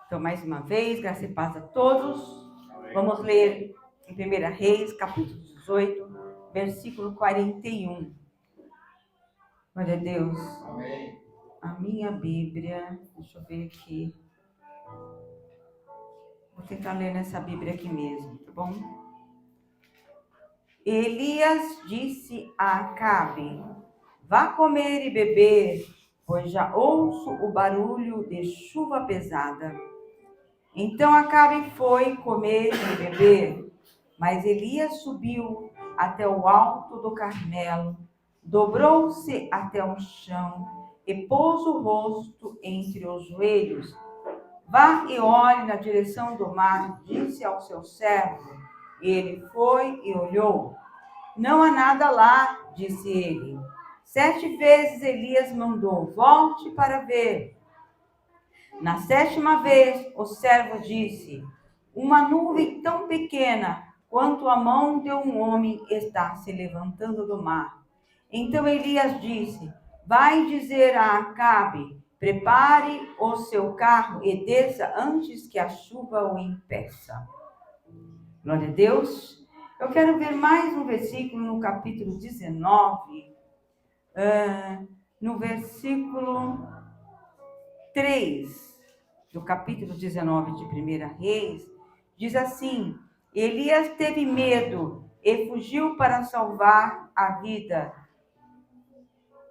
Então, mais uma vez, graça e paz a todos. Vamos ler em 1 Reis, capítulo 18, versículo 41. Glória a Deus. Amém. A minha Bíblia, deixa eu ver aqui. Vou tentar ler nessa Bíblia aqui mesmo, tá bom? Elias disse a Acabe: vá comer e beber, pois já ouço o barulho de chuva pesada. Então Acabe foi comer e beber, mas Elias subiu até o alto do Carmelo, dobrou-se até o chão e pôs o rosto entre os joelhos. Vá e olhe na direção do mar, disse ao seu servo. Ele foi e olhou. Não há nada lá, disse ele. 7 vezes Elias mandou: volte para ver. Na 7ª vez, o servo disse: uma nuvem tão pequena quanto a mão de um homem está se levantando do mar. Então Elias disse: vai dizer a Acabe: prepare o seu carro e desça antes que a chuva o impeça. Glória a Deus. Eu quero ver mais um versículo no capítulo 19, no versículo 3 do capítulo 19 de 1 Reis, diz assim: Elias teve medo e fugiu para salvar a vida.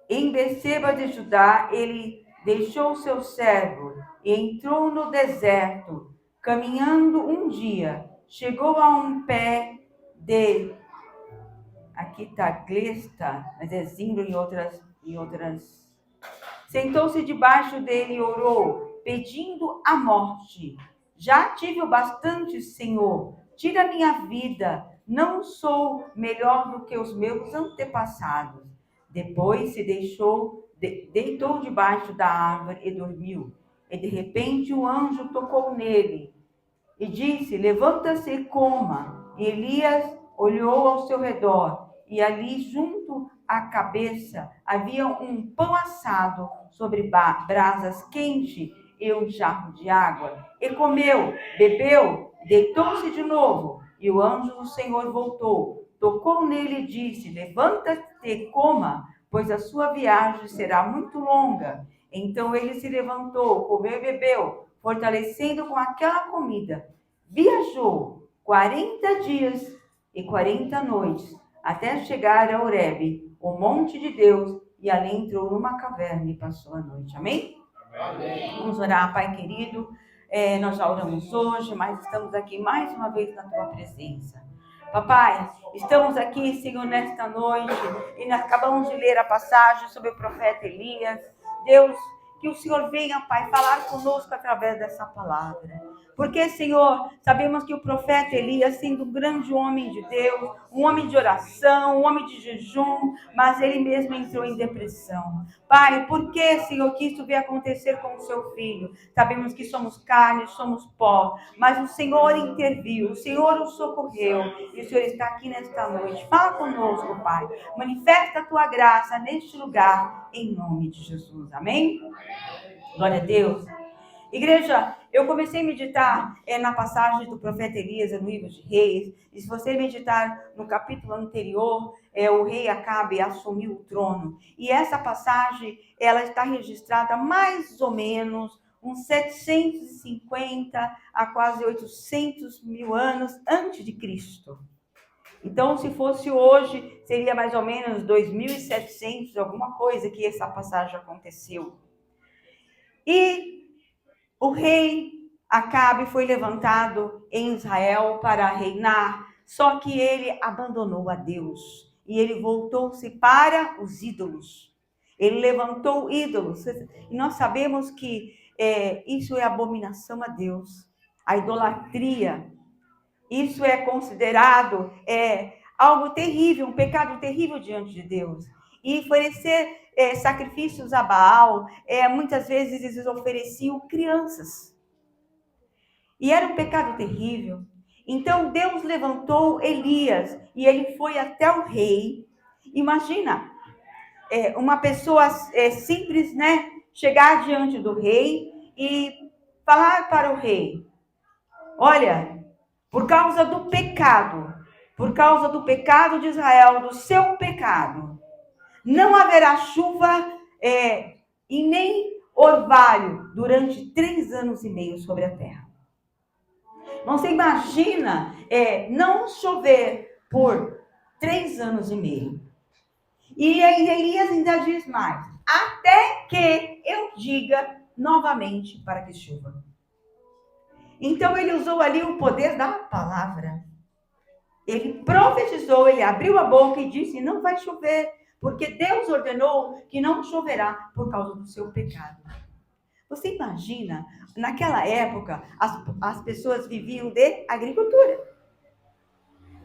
Em Beceba de Judá, ele deixou seu servo e entrou no deserto. Caminhando um dia, chegou a um pé de... Aqui está glesta, mas é zimbro em outras. Sentou-se debaixo dele e orou, pedindo a morte. Já tive o bastante, Senhor. Tira minha vida. Não sou melhor do que os meus antepassados. Depois se deitou debaixo da árvore e dormiu. E de repente o anjo tocou nele e disse: levanta-se e coma. E Elias olhou ao seu redor, e ali junto à cabeça havia um pão assado sobre brasas quentes e um jarro de água. E comeu, bebeu, deitou-se de novo. E o anjo do Senhor voltou, tocou nele e disse: levanta-te e coma, pois a sua viagem será muito longa. Então ele se levantou, comeu e bebeu, fortalecendo com aquela comida. Viajou 40 dias e 40 noites até chegar a Horebe, o monte de Deus, e ali entrou numa caverna e passou a noite. Amém? Amém. Vamos orar, Pai querido. Nós já oramos hoje, mas estamos aqui mais uma vez na Tua presença. Papai, estamos aqui, Senhor, nesta noite, e nós acabamos de ler a passagem sobre o profeta Elias. Deus, que o Senhor venha, Pai, falar conosco através dessa palavra. Porque, Senhor, sabemos que o profeta Elias, sendo um grande homem de Deus, um homem de oração, um homem de jejum, mas ele mesmo entrou em depressão. Pai, por que, Senhor, que isso veio acontecer com o seu filho? Sabemos que somos carne, somos pó, mas o Senhor interviu, o Senhor o socorreu, e o Senhor está aqui nesta noite. Fala conosco, Pai. Manifesta a tua graça neste lugar, em nome de Jesus. Amém? Glória a Deus. Igreja, eu comecei a meditar na passagem do profeta Elias no livro de Reis. E se você meditar no capítulo anterior, o rei Acabe assumiu o trono. E essa passagem, ela está registrada mais ou menos uns 750 a quase 800 mil anos antes de Cristo. Então, se fosse hoje, seria mais ou menos 2.700, alguma coisa que essa passagem aconteceu. E o rei Acabe foi levantado em Israel para reinar, só que ele abandonou a Deus e ele voltou-se para os ídolos. Ele levantou ídolos, e nós sabemos que isso é abominação a Deus, a idolatria. Isso é considerado algo terrível, um pecado terrível diante de Deus. E oferecer sacrifícios a Baal, muitas vezes eles ofereciam crianças. E era um pecado terrível. Então Deus levantou Elias e ele foi até o rei. Imagina, uma pessoa simples, né? Chegar diante do rei e falar para o rei: olha, por causa do pecado de Israel, do seu pecado, não haverá chuva e nem orvalho durante 3 anos e meio sobre a terra. Você imagina não chover por 3 anos e meio. E Elias ainda diz mais: até que eu diga novamente para que chova. Então ele usou ali o poder da palavra. Ele profetizou, ele abriu a boca e disse: não vai chover, porque Deus ordenou que não choverá por causa do seu pecado. Você imagina, naquela época, as pessoas viviam de agricultura.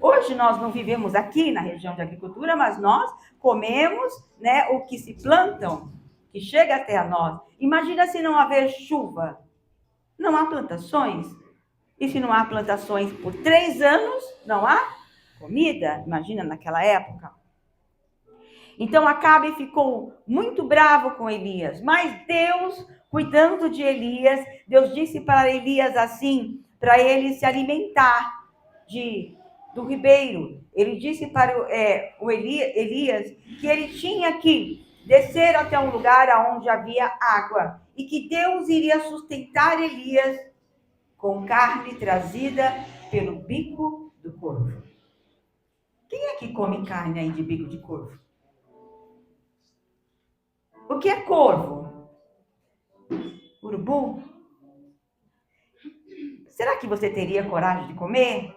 Hoje nós não vivemos aqui na região de agricultura, mas nós comemos, né, o que se plantam, que chega até a nós. Imagina se não haver chuva. Não há plantações. E se não há plantações por 3 anos, não há comida. Imagina naquela época. Então Acabe ficou muito bravo com Elias. Mas Deus, cuidando de Elias, Deus disse para Elias assim, para ele se alimentar do ribeiro. Ele disse para o Elias que ele tinha que descer até um lugar onde havia água e que Deus iria sustentar Elias com carne trazida pelo bico do corvo. Quem é que come carne aí de bico de corvo? O que é corvo? Urubu? Será que você teria coragem de comer?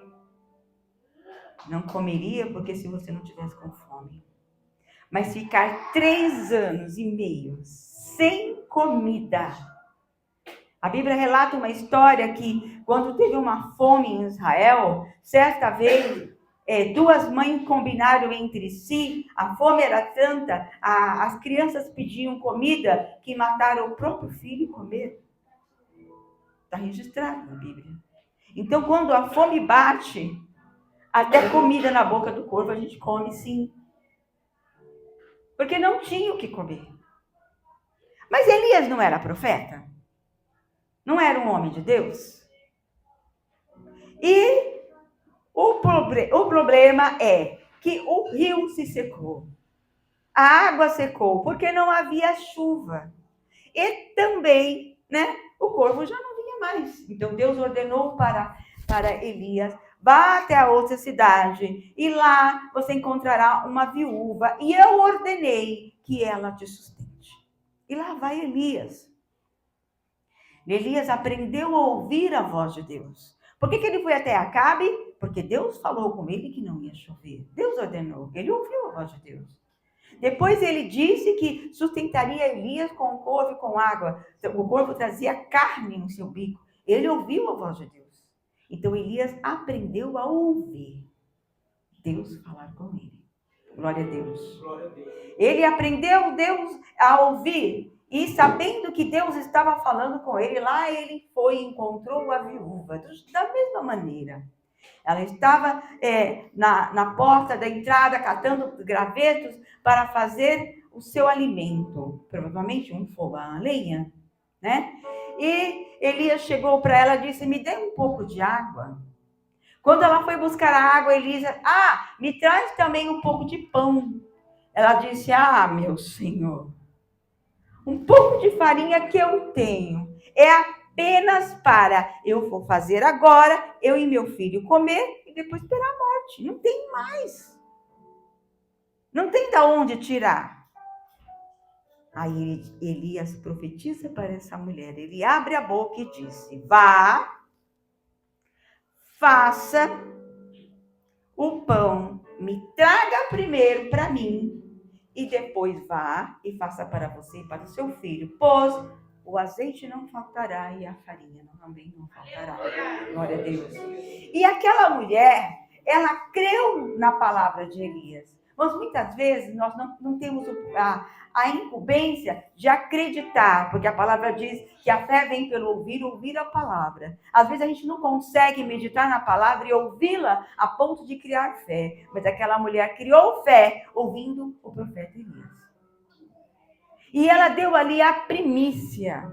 Não comeria, porque se você não tivesse com fome. Mas ficar 3 anos e meio sem comida. A Bíblia relata uma história que, quando teve uma fome em Israel, certa vez, 2 mães combinaram entre si, a fome era tanta, as crianças pediam comida, que mataram o próprio filho e comeram. Está registrado na Bíblia. Então, quando a fome bate, até comida na boca do corvo a gente come, sim. Porque não tinha o que comer. Mas Elias não era profeta? Não era um homem de Deus? E o problema é que o rio se secou. A água secou, porque não havia chuva. E também, né, o corvo já não vinha mais. Então Deus ordenou para Elias: vá até a outra cidade e lá você encontrará uma viúva e eu ordenei que ela te sustente. E lá vai Elias. Elias aprendeu a ouvir a voz de Deus. Por que ele foi até Acabe? Porque Deus falou com ele que não ia chover. Deus ordenou. Ele ouviu a voz de Deus. Depois ele disse que sustentaria Elias com o corvo e com água. O corvo trazia carne no seu bico. Ele ouviu a voz de Deus. Então Elias aprendeu a ouvir Deus falar com ele. Glória a Deus. Glória a Deus. Ele aprendeu Deus a ouvir. E sabendo que Deus estava falando com ele, lá ele foi e encontrou a viúva. Da mesma maneira. Ela estava na porta da entrada, catando gravetos para fazer o seu alimento. Provavelmente um fogão a lenha, né? E Elias chegou para ela e disse: me dê um pouco de água. Quando ela foi buscar a água, Elias: me traz também um pouco de pão. Ela disse: meu senhor, um pouco de farinha que eu tenho é apenas para eu vou fazer agora, eu e meu filho comer e depois esperar a morte. Não tem mais. Não tem de onde tirar. Aí Elias profetiza para essa mulher. Ele abre a boca e disse: vá, faça o pão, me traga primeiro para mim e depois vá e faça para você e para o seu filho, pois o azeite não faltará e a farinha também não faltará. Glória a Deus. E aquela mulher, ela creu na palavra de Elias. Mas muitas vezes nós não temos a incumbência de acreditar, porque a palavra diz que a fé vem pelo ouvir a palavra. Às vezes a gente não consegue meditar na palavra e ouvi-la a ponto de criar fé. Mas aquela mulher criou fé ouvindo o profeta Elias. E ela deu ali a primícia.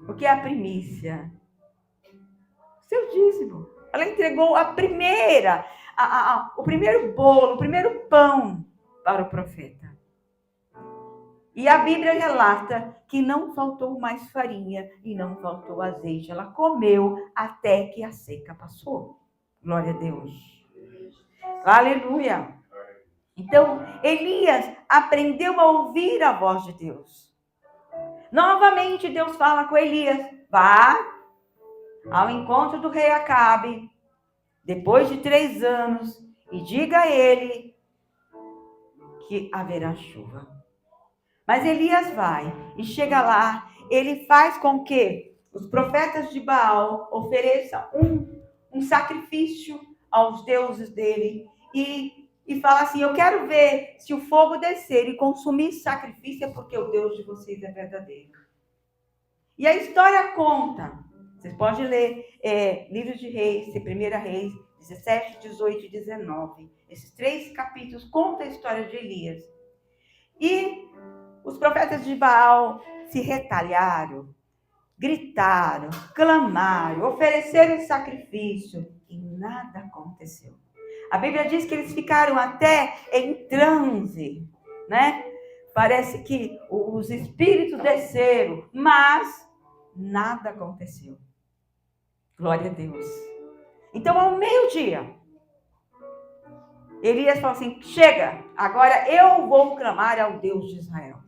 O que é a primícia? Seu dízimo. Ela entregou a primeira, o primeiro bolo, o primeiro pão para o profeta. E a Bíblia relata que não faltou mais farinha e não faltou azeite. Ela comeu até que a seca passou. Glória a Deus. Aleluia. Então, Elias aprendeu a ouvir a voz de Deus. Novamente, Deus fala com Elias: vá ao encontro do rei Acabe, depois de 3 anos, e diga a ele que haverá chuva. Mas Elias vai e chega lá, ele faz com que os profetas de Baal ofereçam um sacrifício aos deuses dele e fala assim: eu quero ver se o fogo descer e consumir sacrifício, é porque o Deus de vocês é verdadeiro. E a história conta, vocês podem ler livros de Reis, 1 Reis, 17, 18 e 19. Esses 3 capítulos contam a história de Elias. E os profetas de Baal se retalharam, gritaram, clamaram, ofereceram sacrifício e nada aconteceu. A Bíblia diz que eles ficaram até em transe, né? Parece que os espíritos desceram, mas nada aconteceu. Glória a Deus. Então, ao meio-dia, Elias falou assim: chega, agora eu vou clamar ao Deus de Israel.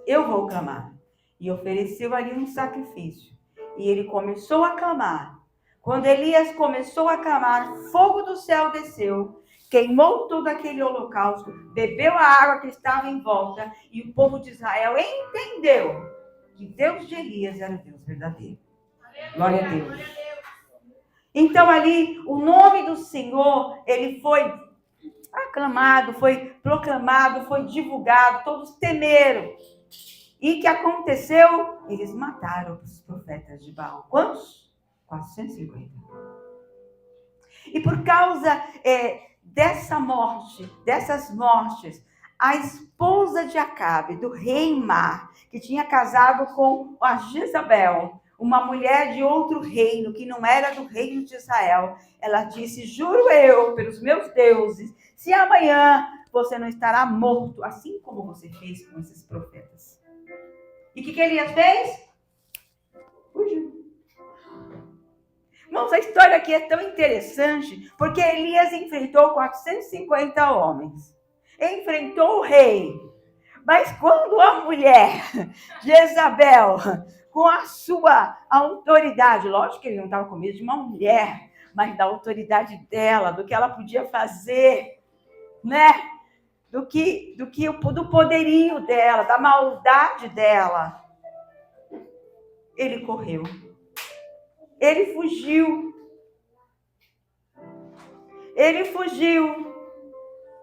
Eu vou clamar. E ofereceu ali um sacrifício. E ele começou a clamar. Quando Elias começou a clamar, fogo do céu desceu, queimou todo aquele holocausto, bebeu a água que estava em volta, e o povo de Israel entendeu que Deus de Elias era o Deus verdadeiro. Glória a Deus. Então ali, o nome do Senhor, ele foi aclamado, foi proclamado, foi divulgado, todos temeram. E o que aconteceu? Eles mataram os profetas de Baal. Quantos? 450. E por causa dessas mortes, a esposa de Acabe, do rei Mar, que tinha casado com a Jezabel, uma mulher de outro reino, que não era do reino de Israel, ela disse: juro eu, pelos meus deuses, se amanhã você não estará morto, assim como você fez com esses profetas. E o que Elias fez? Fugiu. Irmãos, a história aqui é tão interessante, porque Elias enfrentou 450 homens. Enfrentou o rei. Mas quando a mulher, Jezabel, com a sua autoridade, lógico que ele não estava com medo de uma mulher, mas da autoridade dela, do que ela podia fazer, né? Do poderio dela, da maldade dela. Ele correu. Ele fugiu. Ele fugiu.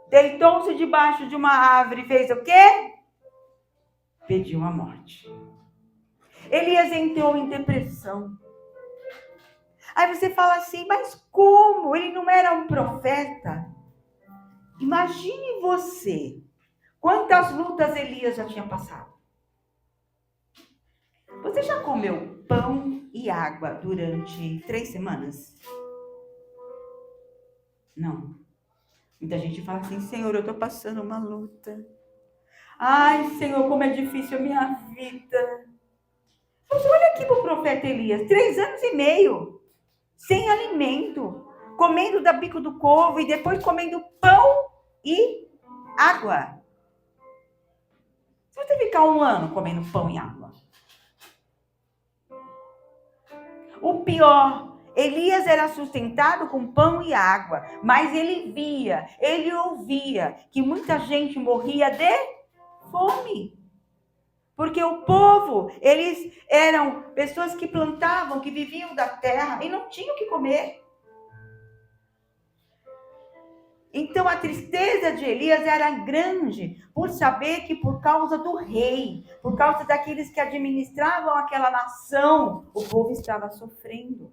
Deitou-se debaixo de uma árvore e fez o quê? Pediu a morte. Elias entrou em depressão. Aí você fala assim: mas como? Ele não era um profeta? Imagine você, quantas lutas Elias já tinha passado. Você já comeu pão e água durante 3 semanas? Não. Muita gente fala assim: Senhor, eu estou passando uma luta. Ai, Senhor, como é difícil a minha vida. Mas olha aqui para o profeta Elias, 3 anos e meio, sem alimento, comendo da bico do corvo e depois comendo pão e água. Se você ficar 1 ano comendo pão e água. O pior, Elias era sustentado com pão e água, mas ele via, ele ouvia que muita gente morria de fome. Porque o povo, eles eram pessoas que plantavam, que viviam da terra e não tinham o que comer. Então a tristeza de Elias era grande por saber que por causa do rei, por causa daqueles que administravam aquela nação, o povo estava sofrendo.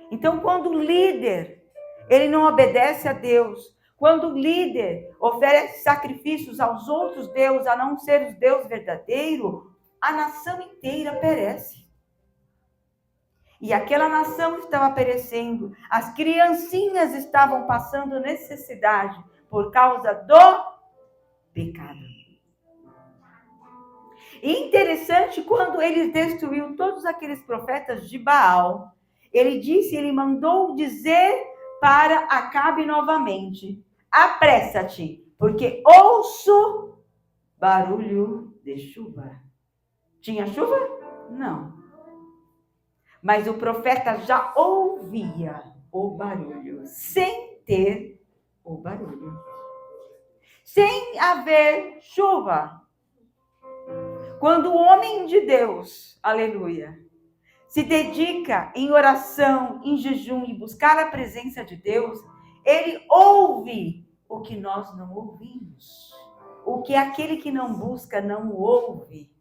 Então quando o líder, ele não obedece a Deus, quando o líder oferece sacrifícios aos outros deuses, a não ser os Deus verdadeiro, a nação inteira perece. E aquela nação estava perecendo. As criancinhas estavam passando necessidade por causa do pecado. E interessante, quando ele destruiu todos aqueles profetas de Baal, ele mandou dizer para Acabe novamente: apressa-te, porque ouço barulho de chuva. Tinha chuva? Não. Mas o profeta já ouvia o barulho, sem ter o barulho. Sem haver chuva. Quando o homem de Deus, aleluia, se dedica em oração, em jejum e buscar a presença de Deus, ele ouve o que nós não ouvimos. O que aquele que não busca não ouve.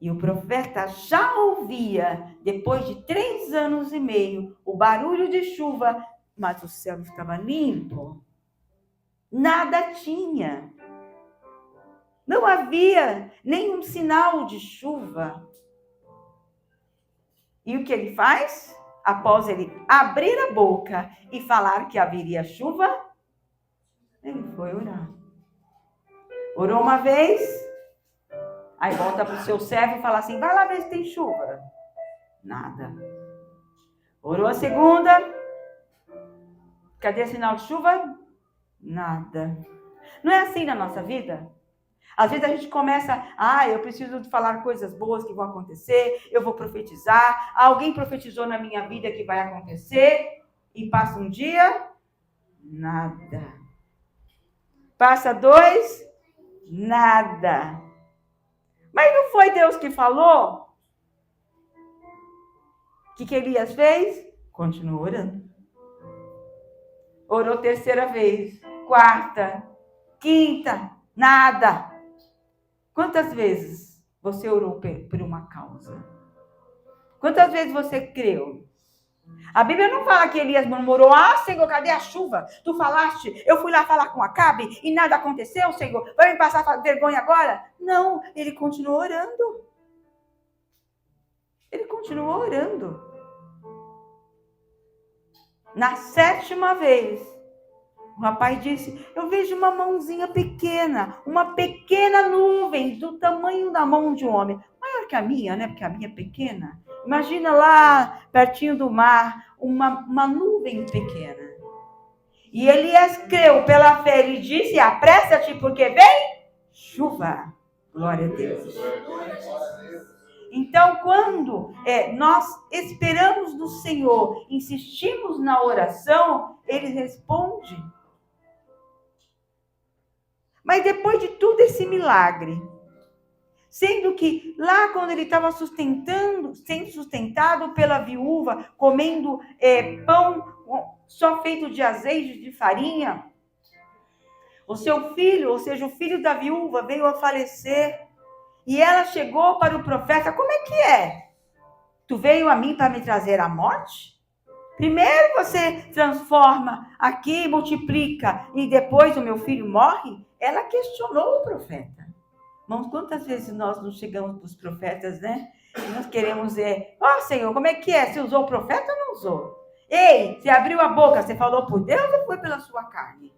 E o profeta já ouvia, depois de 3 anos e meio, o barulho de chuva, mas o céu estava limpo. Nada tinha. Não havia nenhum sinal de chuva. E o que ele faz? Após ele abrir a boca e falar que haveria chuva, ele foi orar. Orou uma vez, aí volta para o seu servo e fala assim: vai lá ver se tem chuva. Nada. Orou a segunda, cadê sinal de chuva? Nada. Não é assim na nossa vida? Às vezes a gente começa, eu preciso de falar coisas boas que vão acontecer, eu vou profetizar, alguém profetizou na minha vida que vai acontecer, e passa um dia, nada. Passa 2, nada. Mas não foi Deus que falou? O que Elias fez? Continuou orando. Orou 3ª vez, 4ª, 5ª, nada. Quantas vezes você orou por uma causa? Quantas vezes você creu? A Bíblia não fala que Elias murmurou: Senhor, cadê a chuva? Tu falaste, eu fui lá falar com Acabe e nada aconteceu, Senhor. Vai me passar vergonha agora? Não, ele continuou orando. Ele continuou orando. Na 7ª vez, o rapaz disse: eu vejo uma mãozinha pequena, uma pequena nuvem do tamanho da mão de um homem. Maior que a minha, né? Porque a minha é pequena. Imagina lá, pertinho do mar, uma nuvem pequena. E Elias creu pela fé. Ele disse: apressa-te, porque vem chuva. Glória a Deus. Então, quando nós esperamos no Senhor, insistimos na oração, Ele responde. Mas depois de tudo esse milagre, sendo que lá quando ele estava sendo sustentado pela viúva, comendo pão só feito de azeite, de farinha, o seu filho, ou seja, o filho da viúva, veio a falecer. E ela chegou para o profeta: como é que é? Tu veio a mim para me trazer a morte? Primeiro você transforma aqui, multiplica, e depois o meu filho morre? Ela questionou o profeta. Irmãos, quantas vezes nós não chegamos para os profetas, né? E nós queremos Senhor, como é que é? Você usou o profeta ou não usou? Ei, você abriu a boca, você falou por Deus ou foi pela sua carne?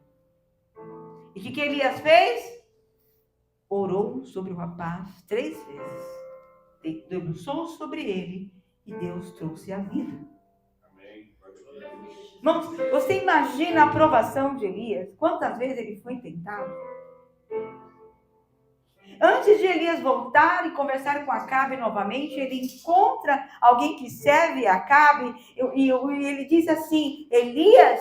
E o que Elias fez? Orou sobre o rapaz 3 vezes. Debruçou sobre ele e Deus trouxe a vida. Irmãos, você imagina a aprovação de Elias? Quantas vezes ele foi tentado? Antes de Elias voltar e conversar com Acabe novamente, ele encontra alguém que serve a Acabe e ele diz assim: Elias,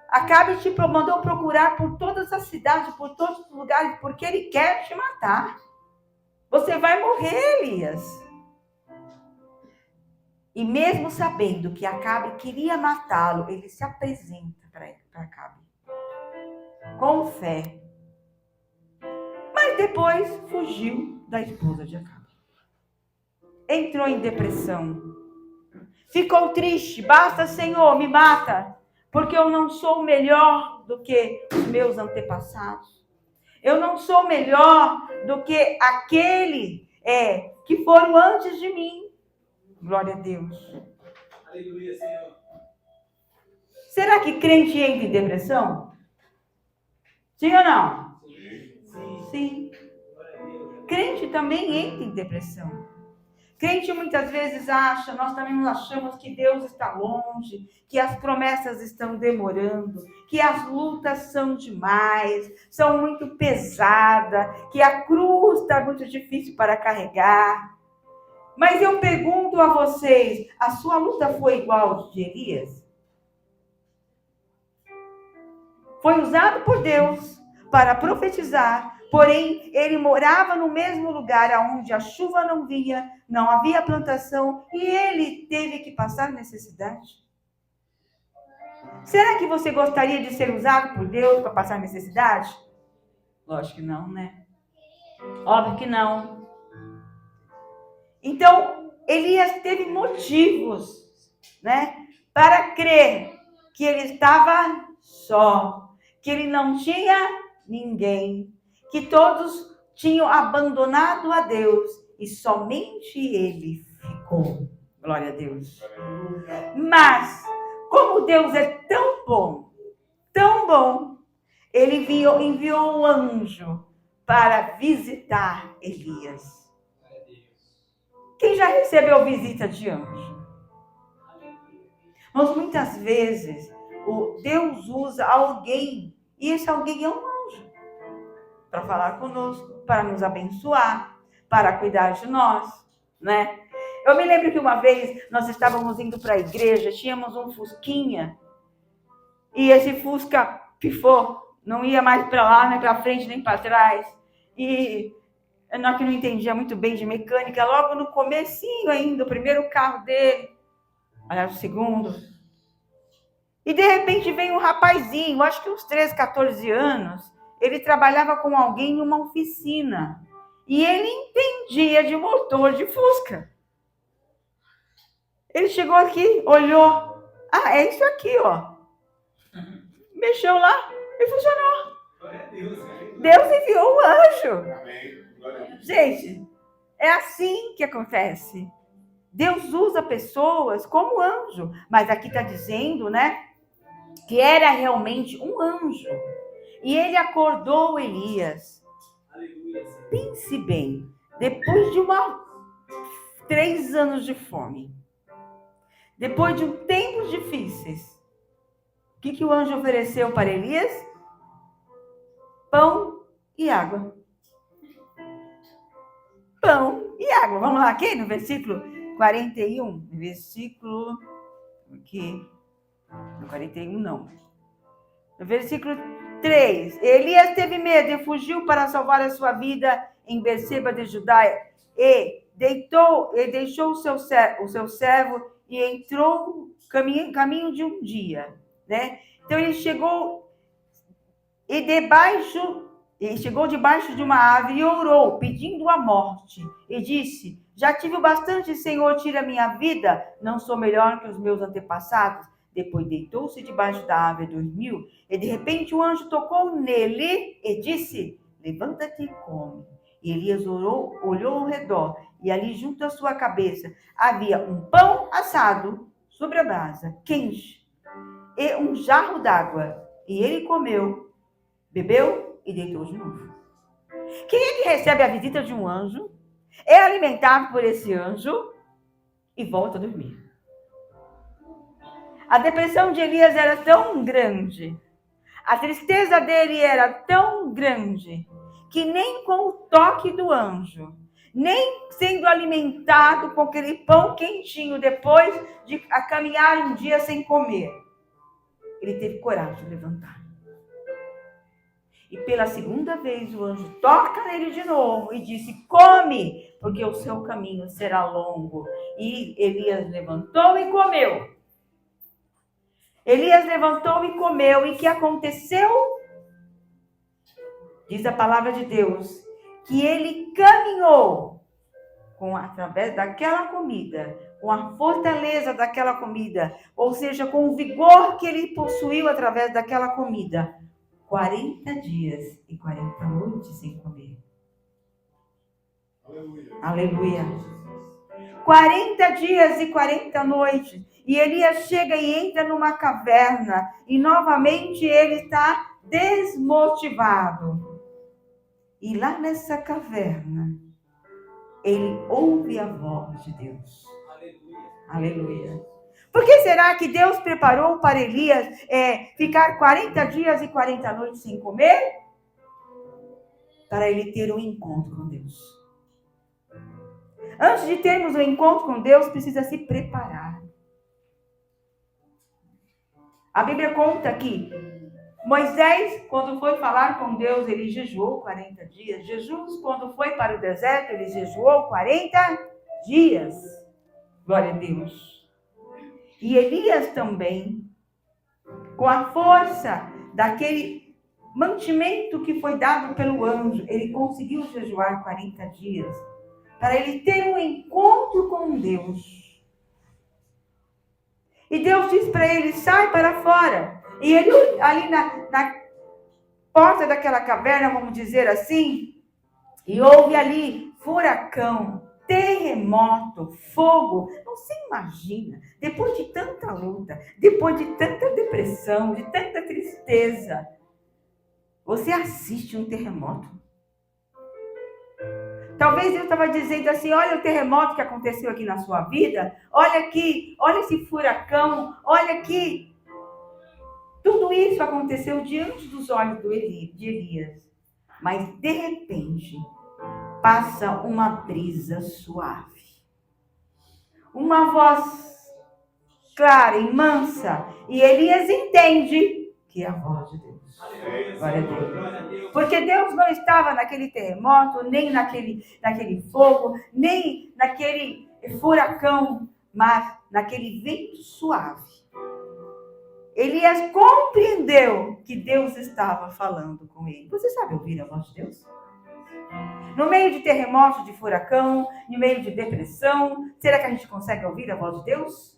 Acabe te mandou procurar por todas as cidades, por todos os lugares, porque ele quer te matar. Você vai morrer, Elias. E mesmo sabendo que Acabe queria matá-lo, ele se apresenta para Acabe com fé. Mas depois fugiu da esposa de Acabe. Entrou em depressão. Ficou triste. Basta, Senhor, me mata, porque eu não sou melhor do que os meus antepassados. Eu não sou melhor do que aquele que foram antes de mim. Glória a Deus. Aleluia, Senhor. Será que crente entra em depressão? Sim ou não? Sim. Crente também entra em depressão. Crente muitas vezes acha, nós também achamos que Deus está longe, que as promessas estão demorando, que as lutas são demais, são muito pesadas, que a cruz está muito difícil para carregar. Mas eu pergunto a vocês, a sua luta foi igual a de Elias? Foi usado por Deus para profetizar, porém ele morava no mesmo lugar onde a chuva não vinha, não havia plantação e ele teve que passar necessidade. Será que você gostaria de ser usado por Deus para passar necessidade? Lógico que não, né? Óbvio que não. Então, Elias teve motivos, né, para crer que ele estava só, que ele não tinha ninguém, que todos tinham abandonado a Deus e somente ele ficou. Glória a Deus. Mas, como Deus é tão bom, ele enviou um anjo para visitar Elias. Quem já recebeu visita de anjo? Mas muitas vezes Deus usa alguém, e esse alguém é um anjo, para falar conosco, para nos abençoar, para cuidar de nós, né? Eu me lembro que uma vez nós estávamos indo para a igreja, tínhamos um fusquinha, e esse fusca pifou, não ia mais para lá, nem para frente, nem para trás, e eu que não entendia muito bem de mecânica, logo no comecinho ainda, o primeiro carro dele, aliás, o segundo. E de repente vem um rapazinho, acho que uns 13, 14 anos, ele trabalhava com alguém em uma oficina. E ele entendia de motor de Fusca. Ele chegou aqui, olhou. Ah, é isso aqui, ó. Mexeu lá e funcionou. Deus enviou o anjo. Gente, é assim que acontece. Deus usa pessoas como anjo. Mas aqui está dizendo, né, que era realmente um anjo. E ele acordou Elias. Pense bem, depois de 3 anos de fome, depois de tempos difíceis, o que o anjo ofereceu para Elias? Pão e água. Pão e água. Vamos lá aqui no versículo 41. Versículo aqui. No 41 não. No versículo 3. Elias teve medo e fugiu para salvar a sua vida em Berseba de Judá. E deixou o seu servo e entrou caminho de um dia, né? Então ele chegou debaixo de uma árvore e orou, pedindo a morte. E disse: já tive bastante, Senhor, tira minha vida. Não sou melhor que os meus antepassados. Depois deitou-se debaixo da árvore e dormiu. E de repente o anjo tocou nele e disse: levanta-te e come. E Elias olhou ao redor, e ali junto à sua cabeça havia um pão assado sobre a brasa, quente, e um jarro d'água. E ele comeu, bebeu e deitou de novo. Quem é que recebe a visita de um anjo, é alimentado por esse anjo e volta a dormir? A depressão de Elias era tão grande, a tristeza dele era tão grande, que nem com o toque do anjo, nem sendo alimentado com aquele pão quentinho depois de caminhar um dia sem comer, ele teve coragem de levantar. E pela segunda vez o anjo toca nele de novo e disse: come, porque o seu caminho será longo. E Elias levantou e comeu. Elias levantou e comeu. E o que aconteceu? Diz a palavra de Deus que ele caminhou através daquela comida, com a fortaleza daquela comida, ou seja, com o vigor que ele possuiu através daquela comida, 40 dias e 40 noites sem comer. Aleluia. Aleluia. 40 dias e 40 noites. E Elias chega e entra numa caverna. E novamente ele está desmotivado. E lá nessa caverna, ele ouve a voz de Deus. Aleluia. Aleluia. Por que será que Deus preparou para Elias ficar 40 dias e 40 noites sem comer? Para ele ter um encontro com Deus. Antes de termos um encontro com Deus, precisa se preparar. A Bíblia conta que Moisés, quando foi falar com Deus, ele jejuou 40 dias. Jesus, quando foi para o deserto, ele jejuou 40 dias. Glória a Deus. E Elias também, com a força daquele mantimento que foi dado pelo anjo, ele conseguiu jejuar 40 dias. Para ele ter um encontro com Deus. E Deus diz para ele, sai para fora. E ele ali na porta daquela caverna, vamos dizer assim, e houve ali furacão, terremoto, fogo. Você imagina, depois de tanta luta, depois de tanta depressão, de tanta tristeza, você assiste um terremoto. Talvez Deus estava dizendo assim, olha o terremoto que aconteceu aqui na sua vida, olha aqui, olha esse furacão, olha aqui. Tudo isso aconteceu diante dos olhos de Elias. Mas de repente, passa uma brisa suave. Uma voz clara e mansa. E Elias entende que é a voz de Deus. Glória a Deus. Porque Deus não estava naquele terremoto, nem naquele fogo, nem naquele furacão, mas naquele vento suave. Elias compreendeu que Deus estava falando com ele. Você sabe ouvir a voz de Deus? No meio de terremoto, de furacão, no meio de depressão, será que a gente consegue ouvir a voz de Deus?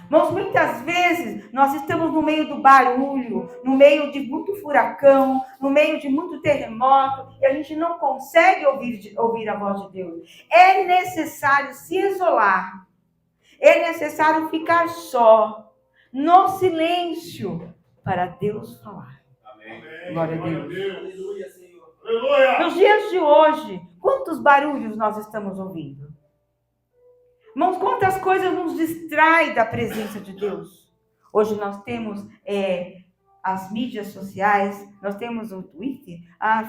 Mas muitas vezes nós estamos no meio do barulho, no meio de muito furacão, no meio de muito terremoto, e a gente não consegue ouvir a voz de Deus. É necessário se isolar, é necessário ficar só, no silêncio, para Deus falar. Amém. Glória a Deus. Aleluia, Senhor. Aleluia. Nos dias de hoje, quantos barulhos nós estamos ouvindo? Irmãos, quantas coisas nos distraem da presença de Deus? Hoje nós temos as mídias sociais, nós temos o Twitter,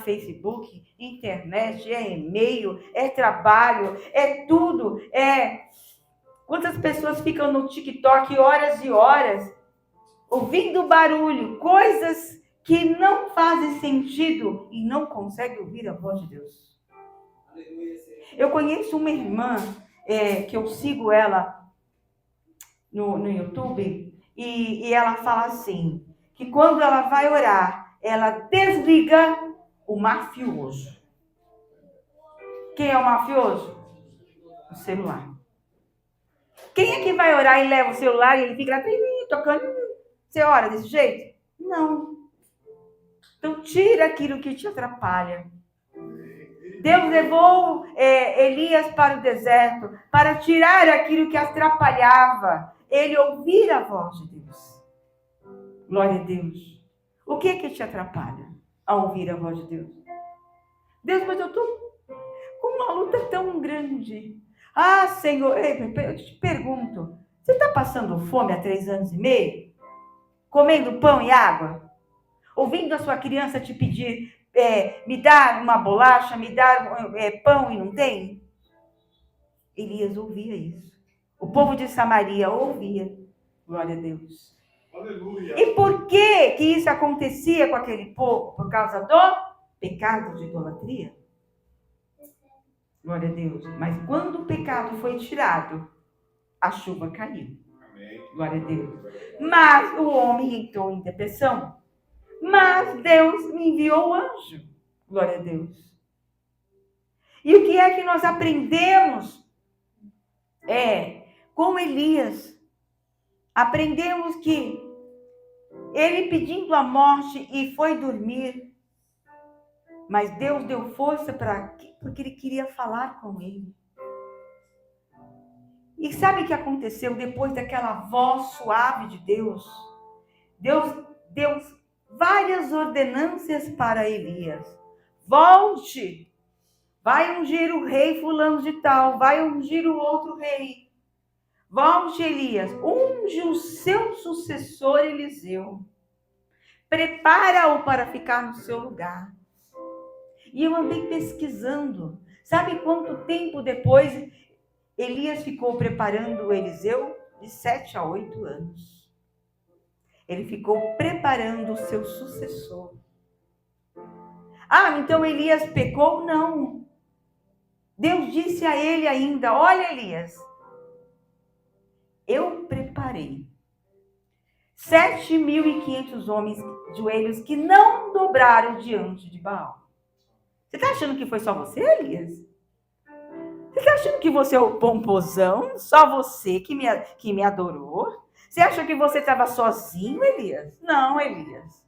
Facebook, internet, e-mail, trabalho, tudo. Quantas pessoas ficam no TikTok horas e horas, ouvindo barulho, coisas que não fazem sentido e não conseguem ouvir a voz de Deus. Aleluia, Senhor. Eu conheço uma irmã que eu sigo ela no YouTube, e ela fala assim, que quando ela vai orar, ela desliga o mafioso. Quem é o mafioso? O celular. Quem é que vai orar e leva o celular e ele fica lá tocando? Você ora desse jeito? Não. Então tira aquilo que te atrapalha. Deus levou Elias para o deserto para tirar aquilo que atrapalhava ele ouvir a voz de Deus. Glória a Deus. O que é que te atrapalha a ouvir a voz de Deus? Deus, mas eu estou com uma luta tão grande. Ah, Senhor, eu te pergunto, você está passando fome há 3 anos e meio? Comendo pão e água? Ouvindo a sua criança te pedir, me dá uma bolacha, me dá pão e não tem? Elias ouvia isso. O povo de Samaria ouvia. Glória a Deus. Aleluia. E por que isso acontecia com aquele povo? Por causa do pecado de idolatria? Glória a Deus. Mas quando o pecado foi tirado, a chuva caiu. Amém. Glória a Deus. Mas o homem entrou em depressão. Mas Deus me enviou o anjo. Glória a Deus. E o que é que nós aprendemos? Com Elias. Aprendemos que ele pedindo a morte e foi dormir. Mas Deus deu força porque ele queria falar com ele. E sabe o que aconteceu depois daquela voz suave de Deus? Deus deu várias ordenâncias para Elias. Volte, vai ungir o rei fulano de tal, vai ungir o outro rei. Volte, Elias, unge o seu sucessor Eliseu. Prepara-o para ficar no seu lugar. E eu andei pesquisando. Sabe quanto tempo depois Elias ficou preparando o Eliseu? De 7 a 8 anos. Ele ficou preparando o seu sucessor. Ah, então Elias pecou? Não. Deus disse a ele ainda: olha, Elias, eu preparei 7.500 homens joelhos que não dobraram diante de Baal. Você está achando que foi só você, Elias? Você está achando que você é o pomposão? Só você que me adorou? Você acha que você estava sozinho, Elias? Não, Elias.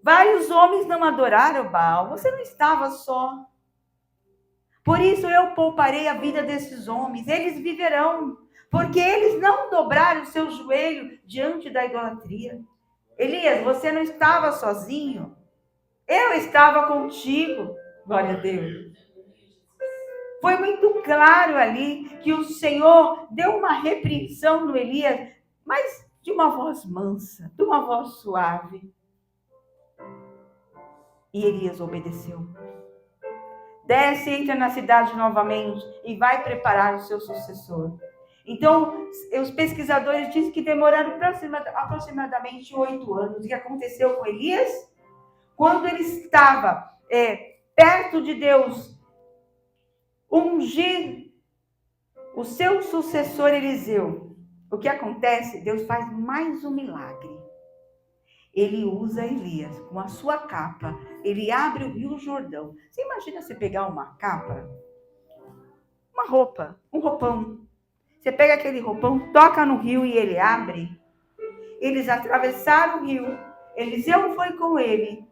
Vários homens não adoraram Baal. Você não estava só. Por isso eu pouparei a vida desses homens. Eles viverão. Porque eles não dobraram o seu joelho diante da idolatria. Elias, você não estava sozinho. Eu estava contigo. Glória a Deus. Foi muito claro ali que o Senhor deu uma repreensão no Elias, mas de uma voz mansa, de uma voz suave. E Elias obedeceu. Desce, entra na cidade novamente e vai preparar o seu sucessor. Então, os pesquisadores dizem que demoraram aproximadamente 8 anos. O que aconteceu com Elias? Quando ele estava perto de Deus, ungir o seu sucessor Eliseu. O que acontece? Deus faz mais um milagre. Ele usa Elias com a sua capa. Ele abre o Rio Jordão. Você imagina você pegar uma capa, uma roupa, um roupão. Você pega aquele roupão, toca no rio e ele abre. Eles atravessaram o rio. Eliseu foi com ele.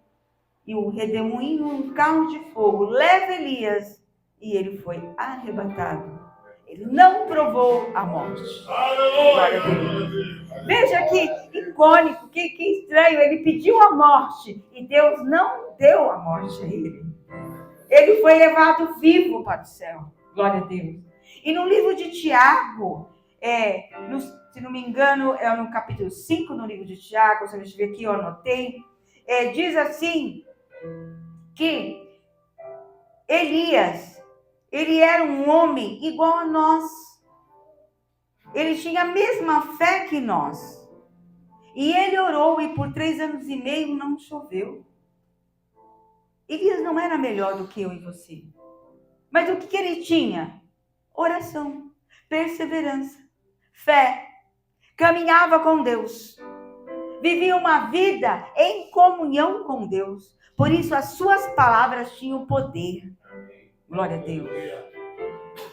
E o redemoinho, um carro de fogo, leva Elias. E ele foi arrebatado. Ele não provou a morte. Glória a Deus. Veja que icônico, que estranho. Ele pediu a morte e Deus não deu a morte a ele. Ele foi levado vivo para o céu. Glória a Deus. E no livro de Tiago, se não me engano, é no capítulo 5 no livro de Tiago, se a gente ver aqui, eu anotei, diz assim, que Elias, ele era um homem igual a nós. Ele tinha a mesma fé que nós. E ele orou e por 3 anos e meio não choveu. Elias não era melhor do que eu e você. Mas o que ele tinha? Oração, perseverança, fé. Caminhava com Deus. Vivia uma vida em comunhão com Deus. Por isso as suas palavras tinham poder. Glória a Deus.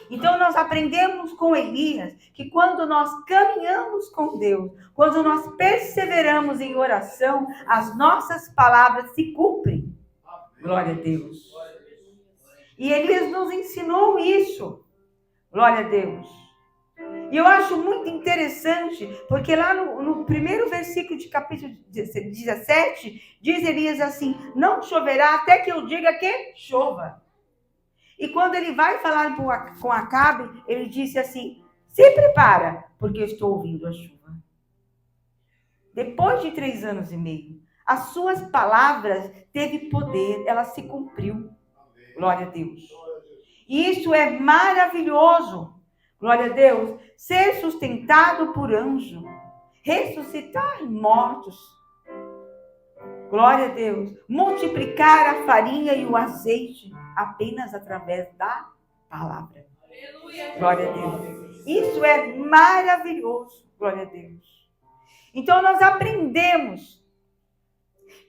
Então nós aprendemos com Elias que quando nós caminhamos com Deus, quando nós perseveramos em oração, as nossas palavras se cumprem. Glória a Deus. E Elias nos ensinou isso. Glória a Deus. E eu acho muito interessante, porque lá no primeiro versículo de capítulo 17, diz Elias assim, não choverá até que eu diga que chova. E quando ele vai falar com Acabe, ele disse assim, se prepara, porque eu estou ouvindo a chuva. Depois de 3 anos e meio, as suas palavras teve poder, ela se cumpriu. Glória a Deus. E isso é maravilhoso. Glória a Deus. Ser sustentado por anjo. Ressuscitar mortos. Glória a Deus. Multiplicar a farinha e o azeite apenas através da palavra. Glória a Deus. Isso é maravilhoso. Glória a Deus. Então nós aprendemos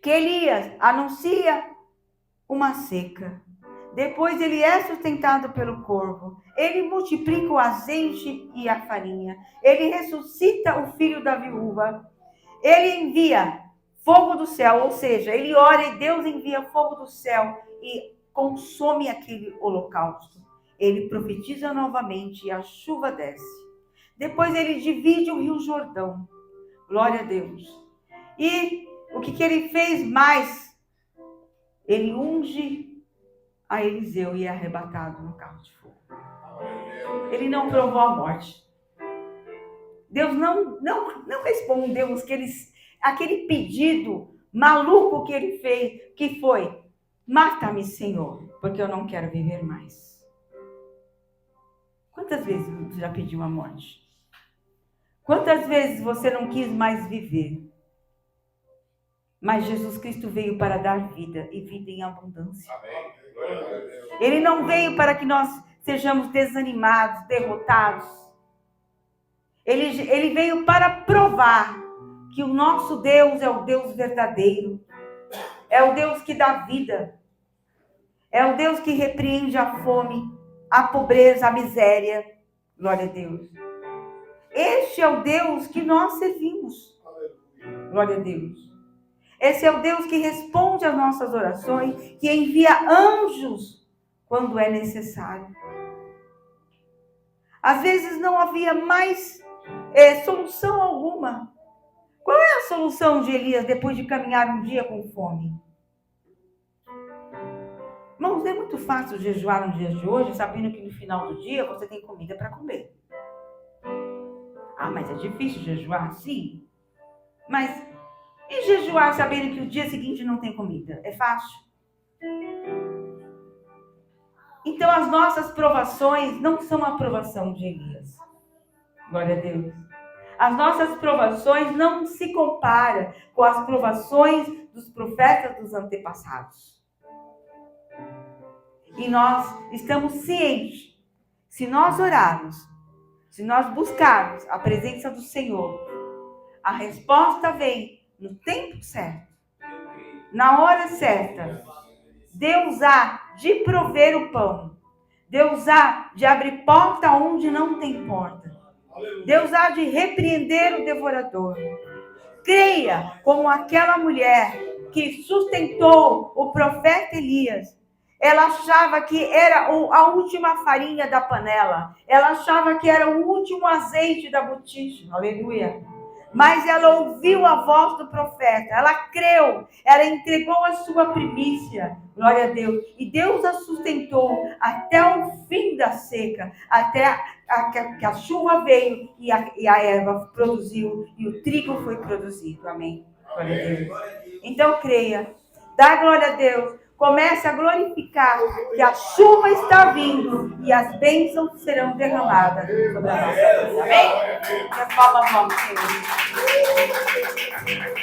que Elias anuncia uma seca. Depois ele é sustentado pelo corvo. Ele multiplica o azeite e a farinha. Ele ressuscita o filho da viúva. ele envia fogo do céu, ou seja, ele ora e Deus envia fogo do céu e consome aquele holocausto. Ele profetiza novamente e a chuva desce. Depois ele divide o Rio Jordão. Glória a Deus. E o que ele fez mais? Ele unge a Eliseu e é arrebatado no carro de fogo. Ele não provou a morte. Deus não respondeu aquele pedido maluco que ele fez, que foi: mata-me, Senhor, porque eu não quero viver mais. Quantas vezes você já pediu a morte? Quantas vezes você não quis mais viver? Mas Jesus Cristo veio para dar vida e vida em abundância. Ele não veio para que nós sejamos desanimados, derrotados. Ele veio para provar que o nosso Deus é o Deus verdadeiro. É o Deus que dá vida. É o Deus que repreende a fome, a pobreza, a miséria. Glória a Deus. Este é o Deus que nós servimos. Glória a Deus. Esse é o Deus que responde às nossas orações, que envia anjos quando é necessário. Às vezes não havia mais solução alguma. Qual é a solução de Elias depois de caminhar um dia com fome? Irmãos, é muito fácil jejuar no dia de hoje, sabendo que no final do dia você tem comida para comer. Ah, mas é difícil jejuar? Sim. Mas e jejuar sabendo que o dia seguinte não tem comida? É fácil? Então as nossas provações não são a provação de Elias. Glória a Deus. As nossas provações não se comparam com as provações dos profetas dos antepassados. E nós estamos cientes, se nós orarmos, se nós buscarmos a presença do Senhor, a resposta vem no tempo certo, na hora certa. Deus há de prover o pão. Deus há de abrir porta onde não tem porta. Deus há de repreender o devorador. Creia como aquela mulher que sustentou o profeta Elias. Ela achava que era a última farinha da panela. Ela achava que era o último azeite da botija. Aleluia. Mas ela ouviu a voz do profeta. Ela creu. Ela entregou a sua primícia. Glória a Deus. E Deus a sustentou até o fim da seca. Até que a chuva veio e a erva produziu. E o trigo foi produzido. Amém. Glória a Deus. Então creia. Dá glória a Deus. Comece a glorificar que a chuva está vindo e as bênçãos serão derramadas sobre a nossa vida. Amém? Que as palmas vão, Senhor.